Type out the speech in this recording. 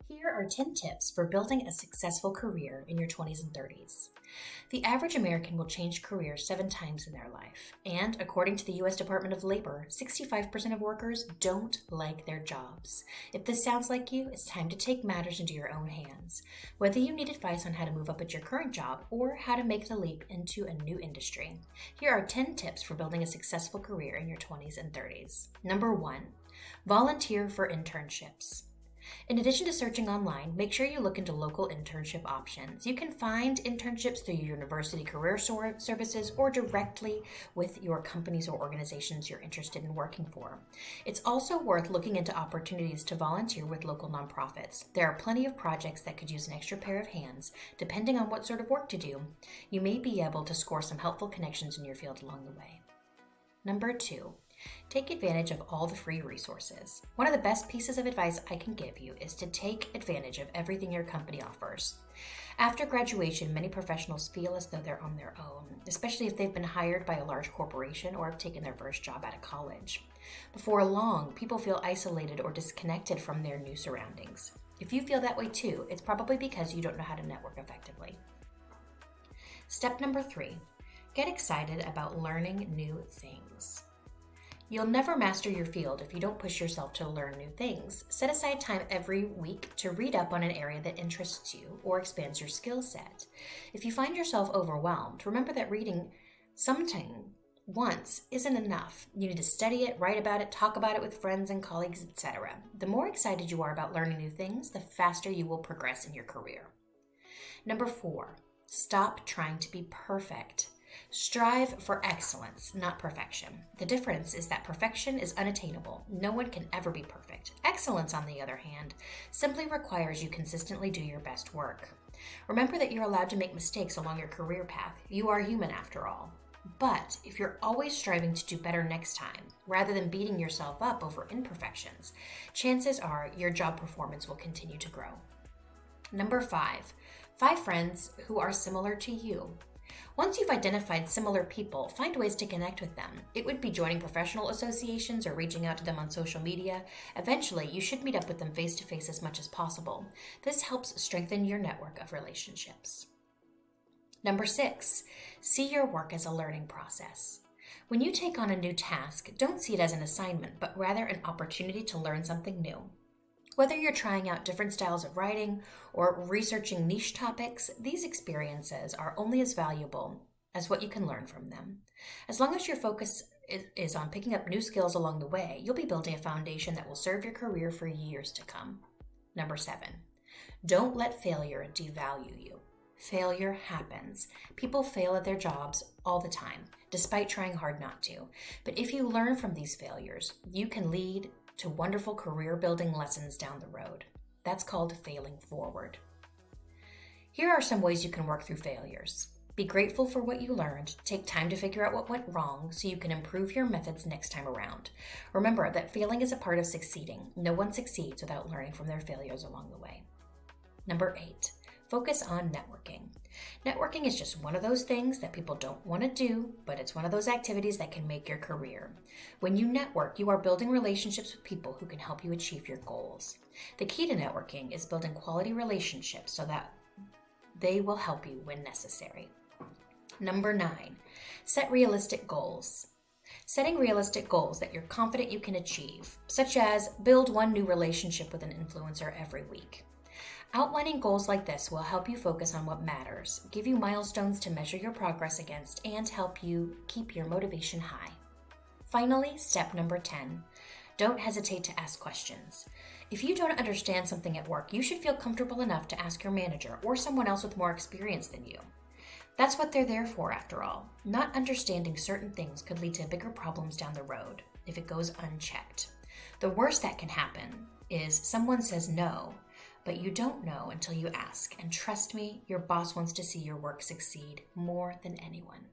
Here are 10 tips for building a successful career in your 20s and 30s. The average American will change careers 7 times in their life, and according to the U.S. Department of Labor, 65% of workers don't like their jobs. If this sounds like you, it's time to take matters into your own hands. Whether you need advice on how to move up at your current job or how to make the leap into a new industry, here are 10 tips for building a successful career in your 20s and 30s. Number 1, volunteer for internships. In addition to searching online, make sure you look into local internship options. You can find internships through your university career services or directly with your companies or organizations you're interested in working for. It's also worth looking into opportunities to volunteer with local nonprofits. There are plenty of projects that could use an extra pair of hands. Depending on what sort of work to do, you may be able to score some helpful connections in your field along the way. Number 2. Take advantage of all the free resources. One of the best pieces of advice I can give you is to take advantage of everything your company offers. After graduation, many professionals feel as though they're on their own, especially if they've been hired by a large corporation or have taken their first job out of college. Before long, people feel isolated or disconnected from their new surroundings. If you feel that way too, it's probably because you don't know how to network effectively. Step number 3, get excited about learning new things. You'll never master your field if you don't push yourself to learn new things. Set aside time every week to read up on an area that interests you or expands your skill set. If you find yourself overwhelmed, remember that reading something once isn't enough. You need to study it, write about it, talk about it with friends and colleagues, etc. The more excited you are about learning new things, the faster you will progress in your career. Number 4, stop trying to be perfect. Strive for excellence, not perfection. The difference is that perfection is unattainable. No one can ever be perfect. Excellence, on the other hand, simply requires you consistently do your best work. Remember that you're allowed to make mistakes along your career path. You are human after all. But if you're always striving to do better next time, rather than beating yourself up over imperfections, chances are your job performance will continue to grow. Number 5, find friends who are similar to you. Once you've identified similar people, find ways to connect with them. It would be joining professional associations or reaching out to them on social media. Eventually, you should meet up with them face-to-face as much as possible. This helps strengthen your network of relationships. Number 6, see your work as a learning process. When you take on a new task, don't see it as an assignment, but rather an opportunity to learn something new. Whether you're trying out different styles of writing or researching niche topics, these experiences are only as valuable as what you can learn from them. As long as your focus is on picking up new skills along the way, you'll be building a foundation that will serve your career for years to come. Number 7, don't let failure devalue you. Failure happens. People fail at their jobs all the time, despite trying hard not to. But if you learn from these failures, you can lead to wonderful career-building lessons down the road. That's called failing forward. Here are some ways you can work through failures. Be grateful for what you learned. Take time to figure out what went wrong so you can improve your methods next time around. Remember that failing is a part of succeeding. No one succeeds without learning from their failures along the way. Number 8, focus on networking. Networking is just one of those things that people don't want to do, but it's one of those activities that can make your career. When you network, you are building relationships with people who can help you achieve your goals. The key to networking is building quality relationships so that they will help you when necessary. Number 9, set realistic goals. Setting realistic goals that you're confident you can achieve, such as build one new relationship with an influencer every week. Outlining goals like this will help you focus on what matters, give you milestones to measure your progress against, and help you keep your motivation high. Finally, step number 10, don't hesitate to ask questions. If you don't understand something at work, you should feel comfortable enough to ask your manager or someone else with more experience than you. That's what they're there for, after all. Not understanding certain things could lead to bigger problems down the road if it goes unchecked. The worst that can happen is someone says no, but you don't know until you ask. And trust me, your boss wants to see your work succeed more than anyone.